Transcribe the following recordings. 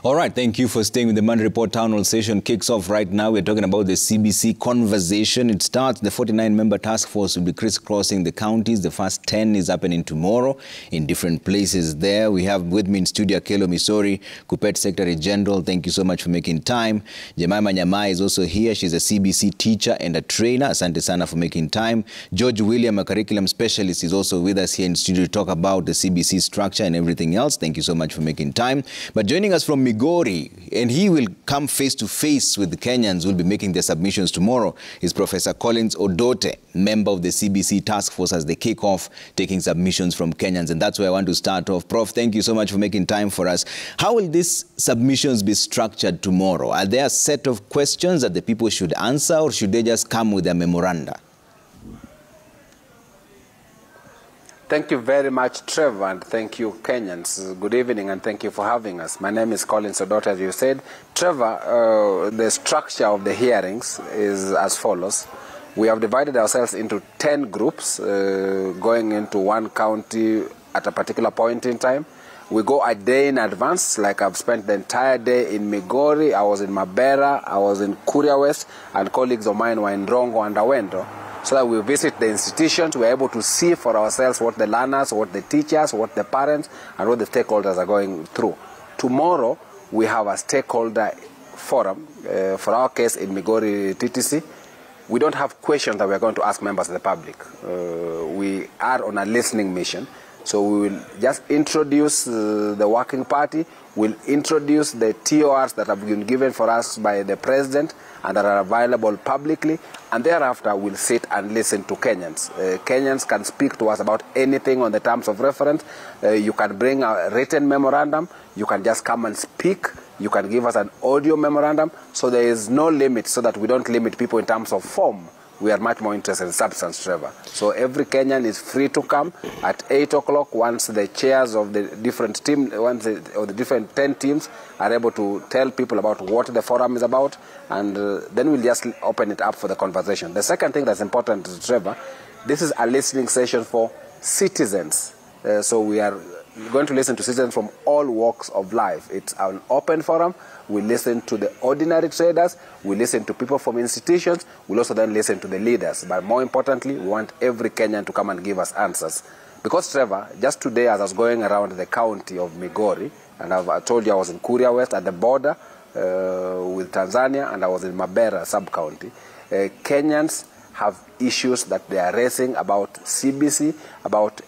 All right, thank you for staying with the Monday Report. Town Hall session kicks off right now. We're talking about the CBC conversation. It starts, the 49-member task force will be crisscrossing the counties. The first 10 is happening tomorrow in different places there. We have with me in studio Kelo Misori, Kupet Secretary General. Thank you so much for making time. Jemima Nyamai is also here. She's a CBC teacher and a trainer. Asante sana for making time. George William, a curriculum specialist, is also with us here in studio to talk about the CBC structure and everything else. Thank you so much for making time. But joining us from Migori, and he will come face to face with the Kenyans who will be making their submissions tomorrow, is Professor Collins Odote, member of the CBC task force, as they kick off taking submissions from Kenyans. And that's where I want to start off. Prof, thank you so much for making time for us. How will these submissions be structured tomorrow? Are there a set of questions that the people should answer, or should they just come with a memoranda? Thank you very much, Trevor, and thank you, Kenyans. Good evening, and thank you for having us. My name is Collins Odote, as you said. Trevor, the structure of the hearings is as follows. We have divided ourselves into 10 groups, going into one county at a particular point in time. We go a day in advance, like I've spent the entire day in Migori, I was in Mabera, I was in Kuria West, and colleagues of mine were in Rongo and Awendo. So that we visit the institutions, we're able to see for ourselves what the learners, what the teachers, what the parents, and what the stakeholders are going through. Tomorrow, we have a stakeholder forum. For our case in Migori TTC, we don't have questions that we're going to ask members of the public. We are on a listening mission. So we will just introduce the working party, we'll introduce the TORs that have been given for us by the president and that are available publicly, and thereafter we'll sit and listen to Kenyans. Kenyans can speak to us about anything on the terms of reference. You can bring a written memorandum, you can just come and speak, you can give us an audio memorandum, so there is no limit, so that we don't limit people in terms of form. We are much more interested in substance, Trevor. So every Kenyan is free to come at 8 o'clock once the chairs of the different teams, or the different 10 teams are able to tell people about what the forum is about, and then we'll just open it up for the conversation. The second thing that's important, Trevor, this is a listening session for citizens. So we are going to listen to citizens from all walks of life. It's an open forum. We listen to the ordinary traders, we listen to people from institutions, we'll also then listen to the leaders. But more importantly, we want every Kenyan to come and give us answers. Because, Trevor, just today as I was going around the county of Migori, and I told you I was in Kuria West at the border with Tanzania, and I was in Mabera sub-county, Kenyans have issues that they are raising about CBC, about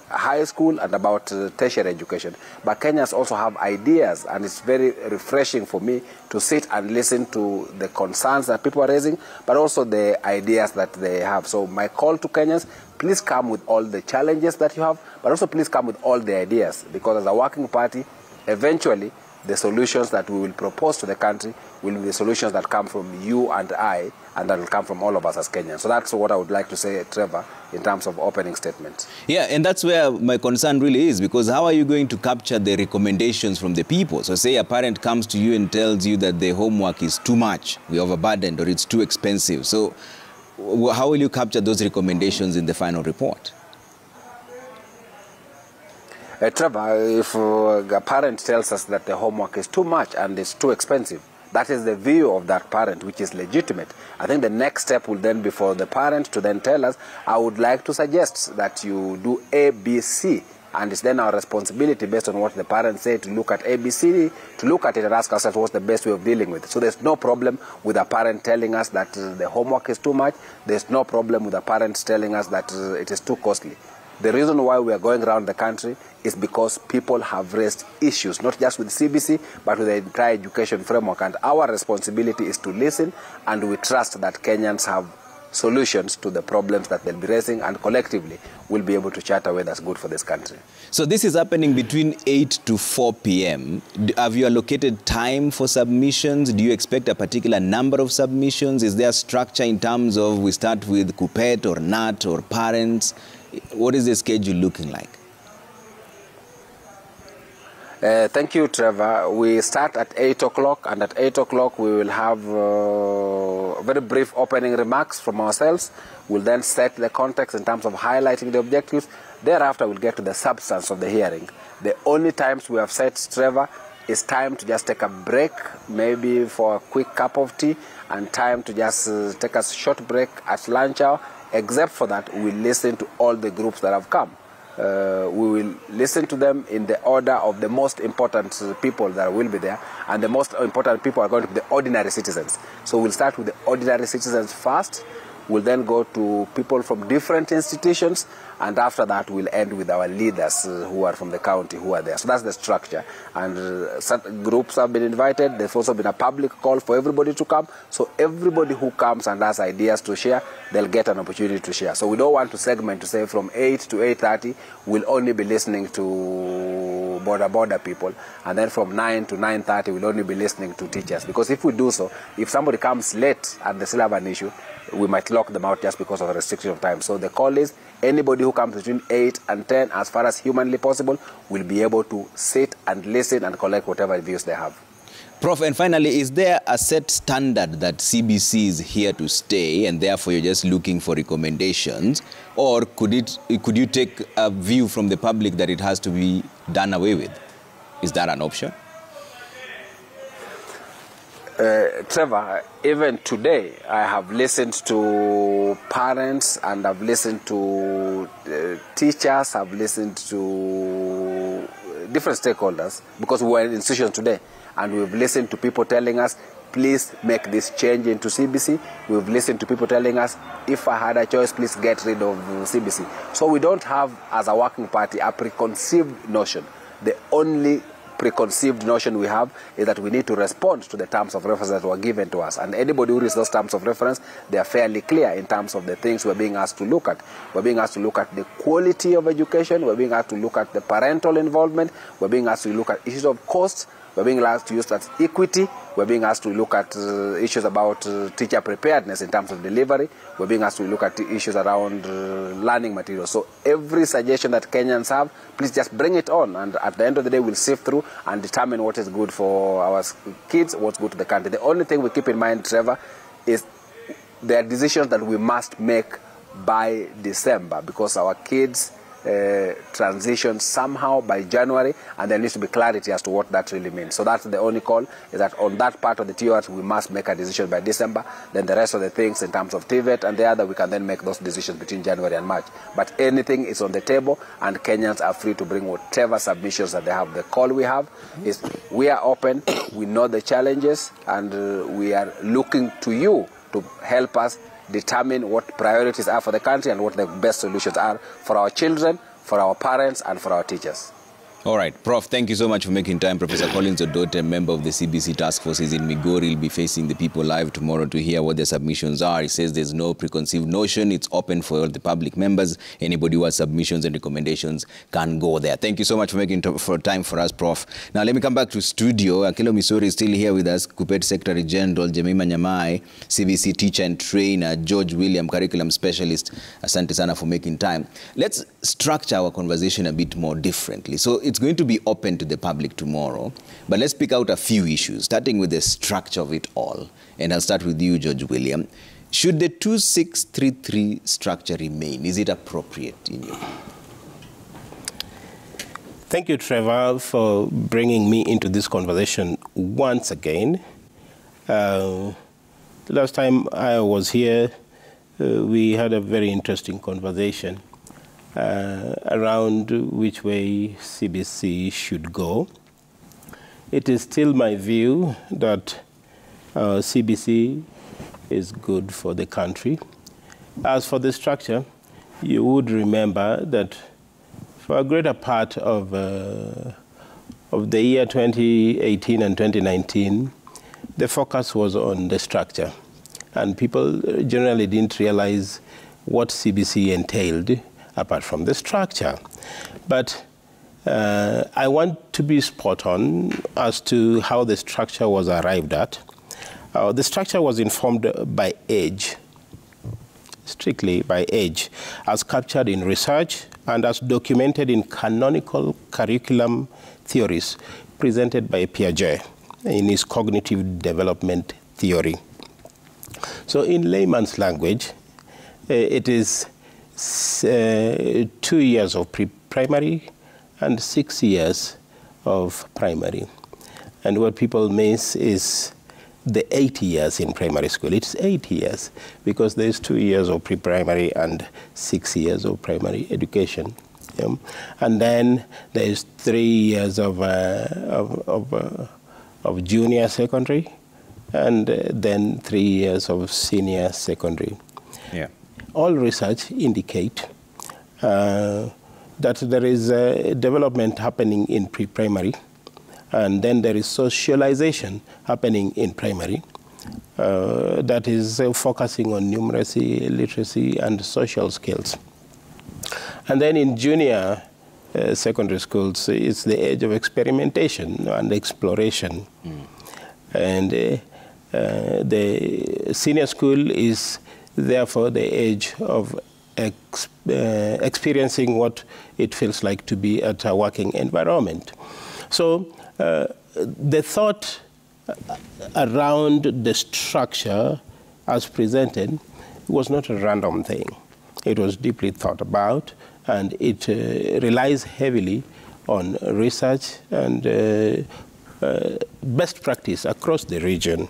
high school, and about tertiary education. But Kenyans also have ideas, and it's very refreshing for me to sit and listen to the concerns that people are raising, but also the ideas that they have. So my call to Kenyans, please come with all the challenges that you have, but also please come with all the ideas, because as a working party, eventually, the solutions that we will propose to the country will be the solutions that come from you and I, and that will come from all of us as Kenyans. So that's what I would like to say, Trevor, in terms of opening statements. Yeah, and that's where my concern really is, because how are you going to capture the recommendations from the people? So say a parent comes to you and tells you that the homework is too much, we're overburdened, or it's too expensive. So how will you capture those recommendations in the final report? Trevor, if a parent tells us that the homework is too much and it's too expensive, that is the view of that parent, which is legitimate. I think the next step will then be for the parent to then tell us, I would like to suggest that you do A, B, C. And it's then our responsibility, based on what the parents say, to look at A, B, C, to look at it and ask ourselves what's the best way of dealing with it. So there's no problem with a parent telling us that the homework is too much. There's no problem with a parent telling us that it is too costly. The reason why we are going around the country is because people have raised issues, not just with CBC, but with the entire education framework. And our responsibility is to listen, and we trust that Kenyans have solutions to the problems that they'll be raising, and collectively we'll be able to chart a way that's good for this country. So this is happening between 8 to 4 p.m. Have you allocated time for submissions? Do you expect a particular number of submissions? Is there a structure in terms of we start with Kupet or Nat or parents? What is the schedule looking like? Thank you, Trevor. We start at 8 o'clock, and at 8 o'clock we will have very brief opening remarks from ourselves. We'll then set the context in terms of highlighting the objectives. Thereafter, we'll get to the substance of the hearing. The only times we have set, Trevor, it's time to just take a break, maybe for a quick cup of tea, and time to just take a short break at lunch hour. Except for that, we listen to all the groups that have come. We will listen to them in the order of the most important people that will be there, and the most important people are going to be the ordinary citizens. So we'll start with the ordinary citizens first. We'll then go to people from different institutions, and after that we'll end with our leaders who are from the county who are there. So that's the structure, and certain groups have been invited. There's also been a public call for everybody to come, so everybody who comes and has ideas to share, they'll get an opportunity to share. So we don't want to segment to say from 8 to 8:30 we'll only be listening to border people, and then from 9 to 9:30 we'll only be listening to teachers, because if we do so, if somebody comes late and they still have an issue, we might lock them out just because of a restriction of time. So the call is anybody who comes between 8 and 10, as far as humanly possible, will be able to sit and listen and collect whatever views they have. Prof, and finally, is there a set standard that CBC is here to stay and therefore you're just looking for recommendations, or could you take a view from the public that it has to be done away with? Is that an option? Trevor, even today, I have listened to parents and I've listened to teachers, I've listened to different stakeholders, because we were in institutions today, and we've listened to people telling us, please make this change into CBC. We've listened to people telling us, if I had a choice, please get rid of CBC. So we don't have, as a working party, a preconceived notion. The only preconceived notion we have is that we need to respond to the terms of reference that were given to us. And anybody who reads those terms of reference, they are fairly clear in terms of the things we're being asked to look at. We're being asked to look at the quality of education. We're being asked to look at the parental involvement. We're being asked to look at issues of cost. We're being asked to use that equity. We're being asked to look at issues about teacher preparedness in terms of delivery. We're being asked to look at issues around learning materials. So every suggestion that Kenyans have, please just bring it on. And at the end of the day, we'll sift through and determine what is good for our kids, what's good to the country. The only thing we keep in mind, Trevor, is there are decisions that we must make by December, because our kids transition somehow by January, and there needs to be clarity as to what that really means. So that's the only call, is that on that part of the TOWNHALL we must make a decision by December. Then the rest of the things in terms of TVET and the other, we can then make those decisions between January and March. But anything is on the table, and Kenyans are free to bring whatever submissions that they have. The call we have is we are open, we know the challenges, and we are looking to you to help us determine what priorities are for the country and what the best solutions are for our children, for our parents, and for our teachers. All right, Prof, thank you so much for making time. Professor Collins Odote, member of the CBC task force, is in Migori. He'll be facing the people live tomorrow to hear what their submissions are. He says there's no preconceived notion. It's open for all the public members. Anybody who has submissions and recommendations can go there. Thank you so much for making time for us, Prof. Now, let me come back to studio. Akilo Misori is still here with us. KUPPET Secretary General Jemima Nyamai, CBC teacher and trainer, George William, curriculum specialist. Asante sana for making time. Let's structure our conversation a bit more differently. So it's going to be open to the public tomorrow, but let's pick out a few issues, starting with the structure of it all. And I'll start with you, George William. Should the 2633 structure remain? Is it appropriate in your view? Thank you, Trevor, for bringing me into this conversation once again. Last time I was here, we had a very interesting conversation around which way CBC should go. It is still my view that CBC is good for the country. As for the structure, you would remember that for a greater part of the year 2018 and 2019, the focus was on the structure, and people generally didn't realize what CBC entailed apart from the structure. But I want to be spot on as to how the structure was arrived at. The structure was informed by age, strictly by age, as captured in research and as documented in canonical curriculum theories presented by Piaget in his cognitive development theory. So in layman's language, it is 2 years of pre-primary and 6 years of primary. And what people miss is the 8 years in primary school. It's 8 years because there's 2 years of pre-primary and 6 years of primary education. And then there's 3 years of junior secondary, and then 3 years of senior secondary. Yeah. All research indicate that there is development happening in pre-primary, and then there is socialization happening in primary that is focusing on numeracy, literacy, and social skills. And then in junior secondary schools, it's the age of experimentation and exploration. And the senior school is therefore the age of experiencing what it feels like to be at a working environment. So the thought around the structure as presented was not a random thing. It was deeply thought about, and it relies heavily on research and best practice across the region,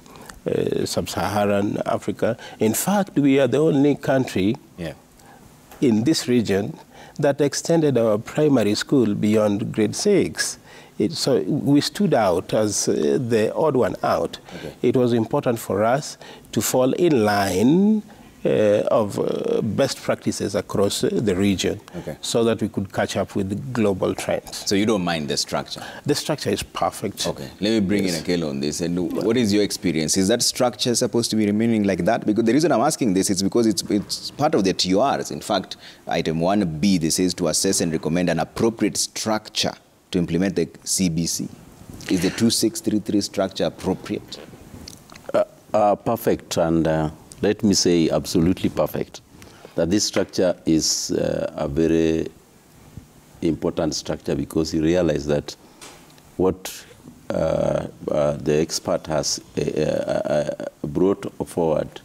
sub-Saharan Africa. In fact, we are the only country in this region that extended our primary school beyond grade 6. So we stood out as the odd one out. Okay. It was important for us to fall in line of best practices across the region, so that we could catch up with the global trends. So you don't mind the structure? The structure is perfect. Okay, let me bring in Akelo on this. And what is your experience? Is that structure supposed to be remaining like that? Because the reason I'm asking this is because it's part of the TORs. In fact, item 1B, this is to assess and recommend an appropriate structure to implement the CBC. Is the 2633 structure appropriate? Perfect, and let me say absolutely perfect. That this structure is a very important structure because you realize that what the expert has brought forward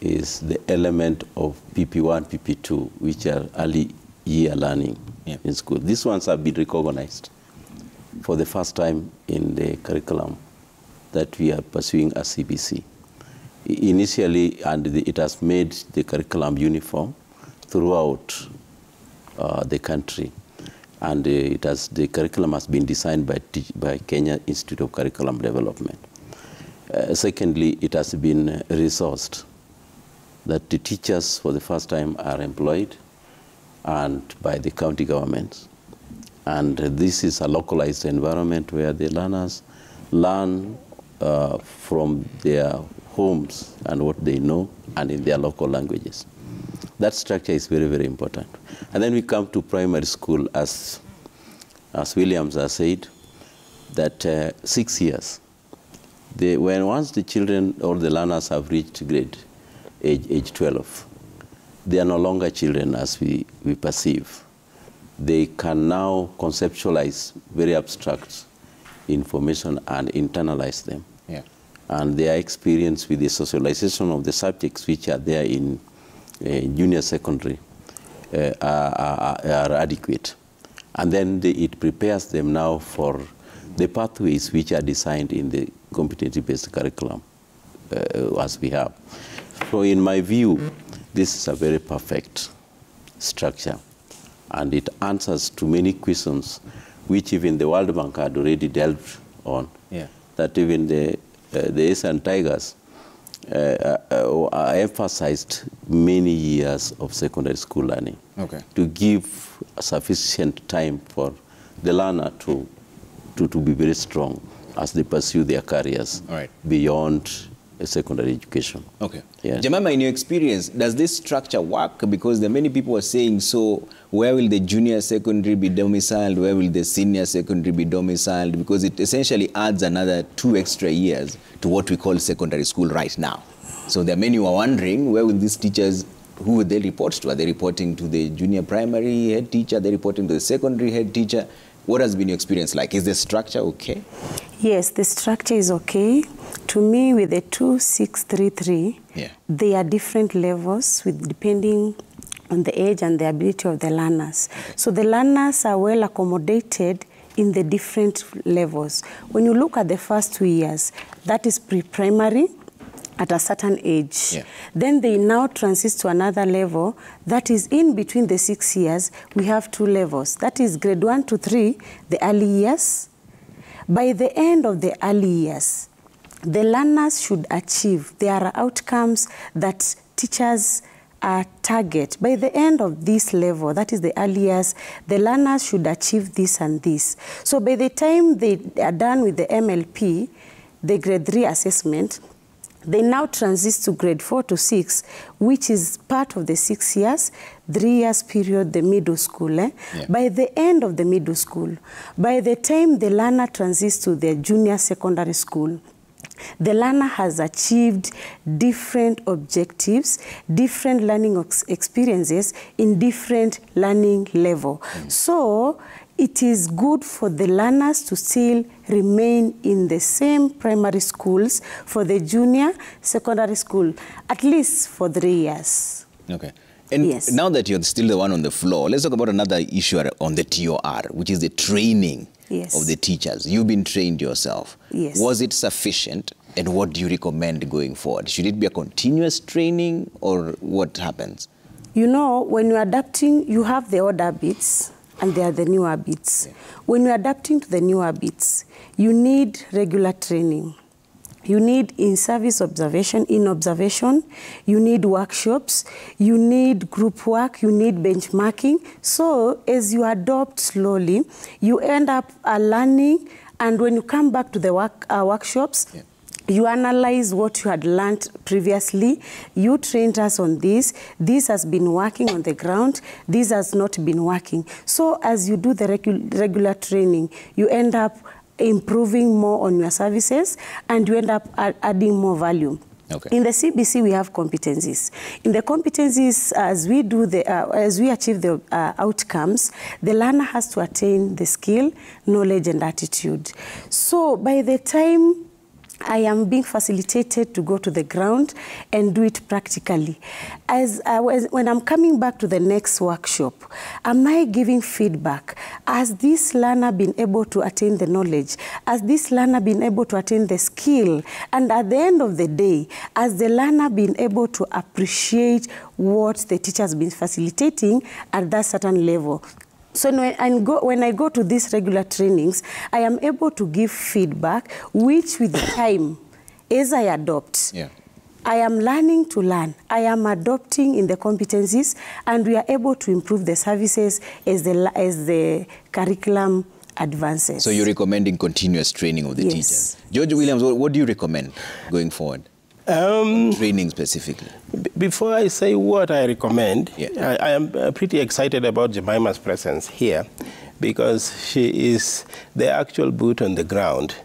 is the element of PP1, PP2, which are early year learning in school. These ones have been recognized for the first time in the curriculum that we are pursuing as CBC. Initially, and it has made the curriculum uniform throughout the country. And the curriculum has been designed by Kenya Institute of Curriculum Development. Secondly, it has been resourced that the teachers for the first time are employed and by the county governments. And this is a localized environment where the learners learn from their homes and what they know and in their local languages. That structure is very, very important. And then we come to primary school, as Williams has said, that 6 years. Once the children or the learners have reached age 12, they are no longer children as we perceive. They can now conceptualize very abstract information and internalize them. Yeah. And their experience with the socialization of the subjects which are there in junior secondary are adequate. And then it prepares them now for the pathways which are designed in the competency-based curriculum as we have. So in my view, this is a very perfect structure. And it answers to many questions which even the World Bank had already delved on. Yeah. That even the Asian Tigers emphasized many years of secondary school learning to give sufficient time for the learner to be very strong as they pursue their careers beyond secondary education. Okay. Yeah. Jemima, in your experience, does this structure work? Because there are many people are saying, so where will the junior secondary be domiciled? Where will the senior secondary be domiciled? Because it essentially adds another 2 extra years to what we call secondary school right now. So there are many who are wondering, where will these teachers, who will they report to? Are they reporting to the junior primary head teacher? Are they reporting to the secondary head teacher? What has been your experience like? Is the structure okay? Yes, the structure is okay. To me, with the 2633, they are different levels depending on the age and the ability of the learners. So the learners are well accommodated in the different levels. When you look at the first 2 years, that is pre-primary at a certain age. Yeah. Then they now transit to another level that is in between the 6 years. We have 2 levels. That is grade 1 to 3, the early years. By the end of the early years, the learners should achieve. There are outcomes that teachers target. By the end of this level, that is the early years, the learners should achieve this and this. So by the time they are done with the MLP, the grade 3 assessment, they now transit to grade 4 to 6, which is part of the 6 years, 3 years period, the middle school. Yeah. By the end of the middle school, by the time the learner transits to the junior secondary school, the learner has achieved different objectives, different learning experiences in different learning level. So it is good for the learners to still remain in the same primary schools for the junior secondary school, at least for 3 years. Okay. And yes. Now that you're still the one on the floor, let's talk about another issue on the TOR, which is the training yes. of the teachers. You've been trained yourself. Yes. Was it sufficient? And what do you recommend going forward? Should it be a continuous training or what happens? You know, when you're adapting, you have the older bits and there are the newer bits. Yeah. When you're adapting to the newer bits, you need regular training. You need in-service observation, you need workshops, you need group work, you need benchmarking. So as you adopt slowly, you end up learning, and when you come back to the workshops, yeah. You analyze what you had learned previously. You trained us on this. This has been working on the ground. This has not been working. So as you do the regular training, you end up improving more on your services, and you end up adding more value. Okay. In the CBC, we have competencies. In the competencies, as we achieve the outcomes, the learner has to attain the skill, knowledge, and attitude. So by the time I am being facilitated to go to the ground and do it practically, when I'm coming back to the next workshop, am I giving feedback? Has this learner been able to attain the knowledge? Has this learner been able to attain the skill? And at the end of the day, has the learner been able to appreciate what the teacher has been facilitating at that certain level? So when I go to these regular trainings, I am able to give feedback, which with time, as I adopt, yeah. I am learning to learn. I am adopting in the competencies, and we are able to improve the services as the curriculum advances. So you're recommending continuous training of the yes. teachers. George Williams, what do you recommend going forward? Training specifically. Before I say what I recommend, yeah. I am pretty excited about Jemima's presence here, because she is the actual boot on the ground.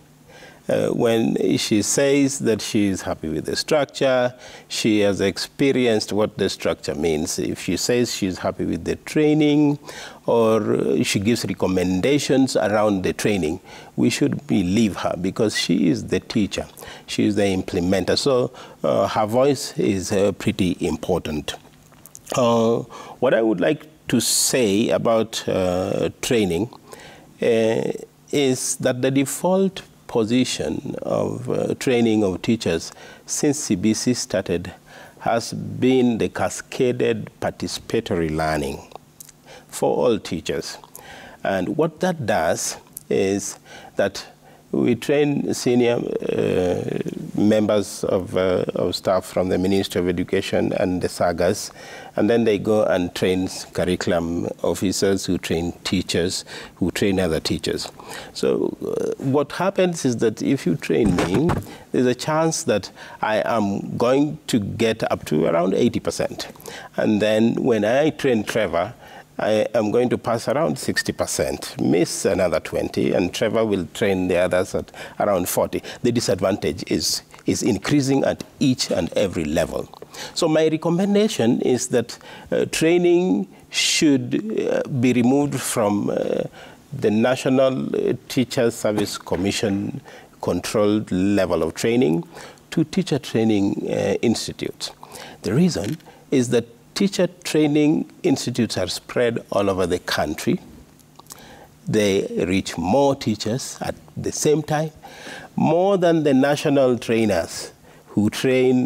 When she says that she is happy with the structure, she has experienced what the structure means. If she says she's happy with the training, or she gives recommendations around the training, we should believe her, because she is the teacher. She is the implementer. So her voice is pretty important. What I would like to say about training is that the default position of training of teachers since CBC started has been the cascaded participatory learning for all teachers. And what that does is that we train senior members of staff from the Ministry of Education and the SAGAs, and then they go and train curriculum officers who train teachers, who train other teachers. So what happens is that if you train me, there's a chance that I am going to get up to around 80%. And then when I train Trevor, I am going to pass around 60%, miss another 20, and Trevor will train the others at around 40. The disadvantage is increasing at each and every level. So my recommendation is that training should be removed from the National Teacher Service Commission controlled level of training to teacher training institutes. The reason is that teacher training institutes are spread all over the country. they reach more teachers at the same time, more than the national trainers who train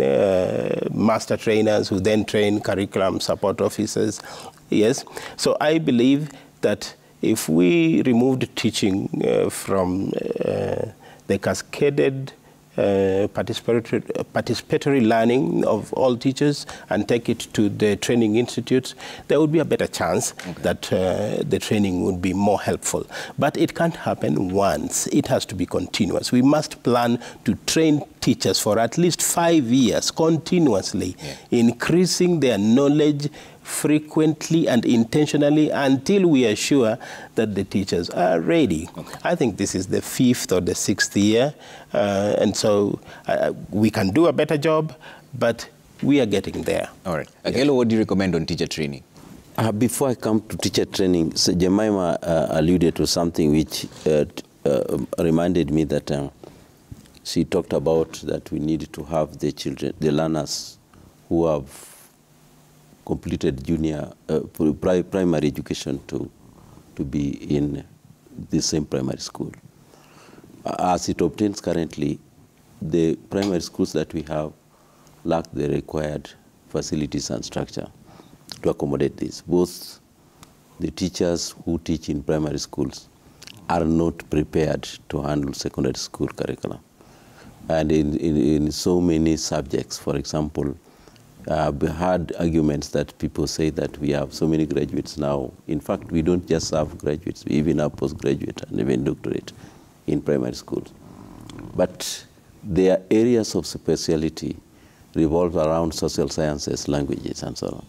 master trainers, who then train curriculum support officers. Yes, so I believe that if we removed teaching from the cascaded participatory learning of all teachers and take it to the training institutes, there would be a better chance that the training would be more helpful. But it can't happen once. It has to be continuous. We must plan to train teachers for at least 5 years continuously, increasing their knowledge frequently and intentionally until we are sure that the teachers are ready. I think this is the 5th or the 6th year, and so we can do a better job, but we are getting there. All right. Agelo, what do you recommend on teacher training? Before I come to teacher training, so Jemima alluded to something which reminded me that she talked about that we need to have the children, the learners who have completed junior primary education to be in the same primary school. As it obtains currently, the primary schools that we have lack the required facilities and structure to accommodate this. Both the teachers who teach in primary schools are not prepared to handle secondary school curriculum. And in so many subjects, for example, we had arguments that people say that we have so many graduates now. In fact, we don't just have graduates, we even have postgraduate and even doctorate in primary schools. But their areas of speciality revolve around social sciences, languages, and so on.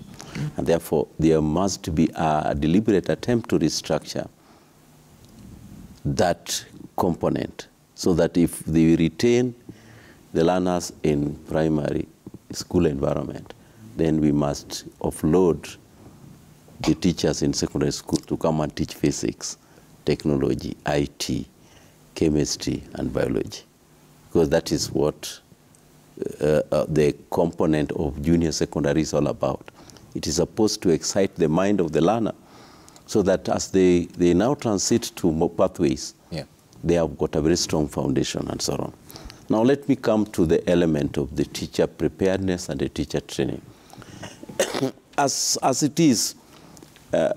And therefore, there must be a deliberate attempt to restructure that component so that if they retain the learners in primary school environment, then we must offload the teachers in secondary school to come and teach physics, technology, IT, chemistry, and biology. Because that is what the component of junior secondary is all about. It is supposed to excite the mind of the learner so that as they now transit to more pathways, they have got a very strong foundation and so on. Now let me come to the element of the teacher preparedness and the teacher training. As it is,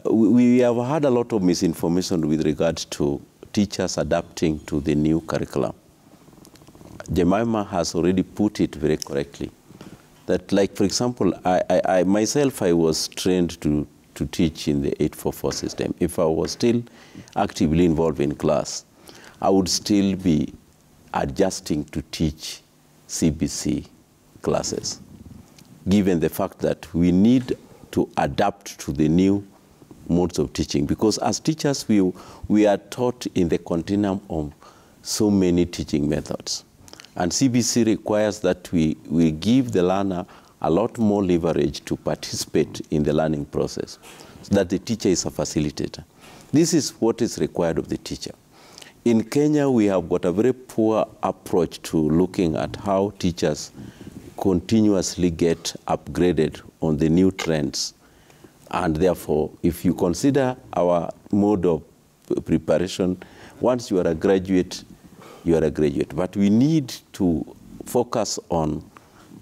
we have had a lot of misinformation with regard to teachers adapting to the new curriculum. Jemima has already put it very correctly. That, like, for example, I myself was trained to teach in the 844 system. If I was still actively involved in class, I would still be adjusting to teach CBC classes, given the fact that we need to adapt to the new modes of teaching. Because as teachers, we are taught in the continuum of so many teaching methods. And CBC requires that we give the learner a lot more leverage to participate in the learning process, so that the teacher is a facilitator. This is what is required of the teacher. In Kenya, we have got a very poor approach to looking at how teachers continuously get upgraded on the new trends. And therefore, if you consider our mode of preparation, once you are a graduate, you are a graduate. But we need to focus on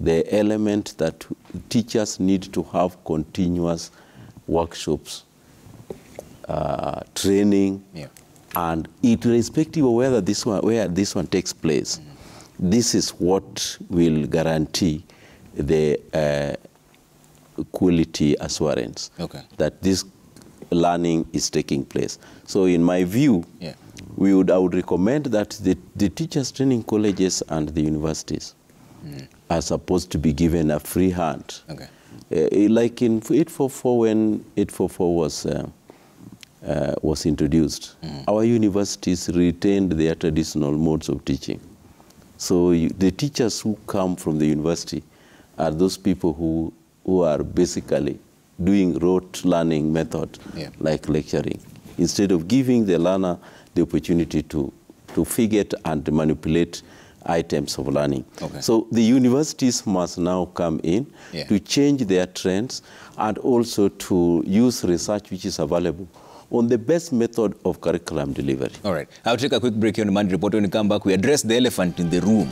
the element that teachers need to have continuous workshops, training, and irrespective of where this one takes place, this is what will guarantee the quality assurance that this learning is taking place. So in my view, I would recommend that the teachers training colleges and the universities are supposed to be given a free hand. Like in 844, when 844 was introduced, our universities retained their traditional modes of teaching. So the teachers who come from the university are those people who are basically doing rote learning method, like lecturing, instead of giving the learner the opportunity to figure and manipulate items of learning. So the universities must now come in to change their trends and also to use research which is available on the best method of curriculum delivery. All right. I'll take a quick break here on the Monday Report. When we come back, we address the elephant in the room.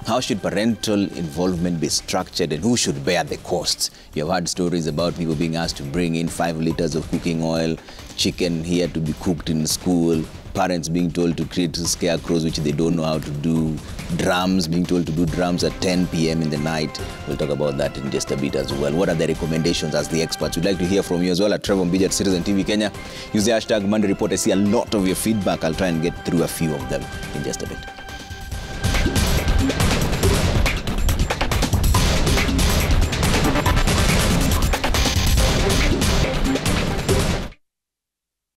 How should parental involvement be structured and who should bear the costs? You have heard stories about people being asked to bring in 5 liters of cooking oil, chicken here to be cooked in school, parents being told to create scarecrows which they don't know how to do, drums, being told to do drums at 10 p.m. in the night. We'll talk about that in just a bit as well. What are the recommendations as the experts? We'd like to hear from you as well at Trevor Mbija at Citizen TV Kenya. Use the hashtag Monday Report. I see a lot of your feedback. I'll try and get through a few of them in just a bit.